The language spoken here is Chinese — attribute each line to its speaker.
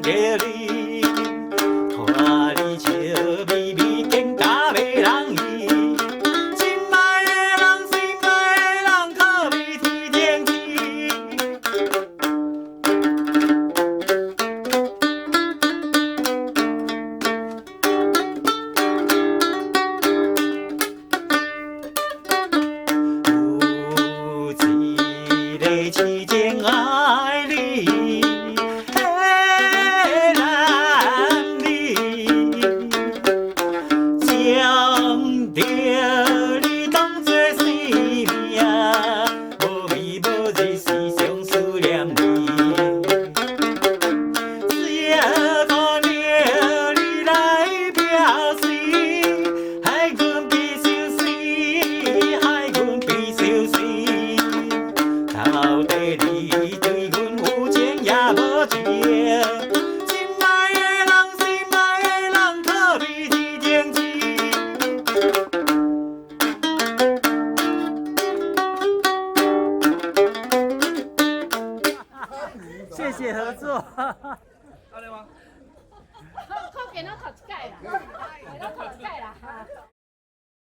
Speaker 1: 着你，看你笑眯眯，更加袂人意。心爱的人，心爱的人，可比天争气。有一个痴情爱你的男儿，将着你当作生命，无眠无日时常思念你。只要看到你来表示，害阮悲伤死，害阮悲伤死。到底你对阮有情也无情，心爱的人，心爱的人，可比天争气。
Speaker 2: 谢谢合作。
Speaker 3: 好给侬考一届啦。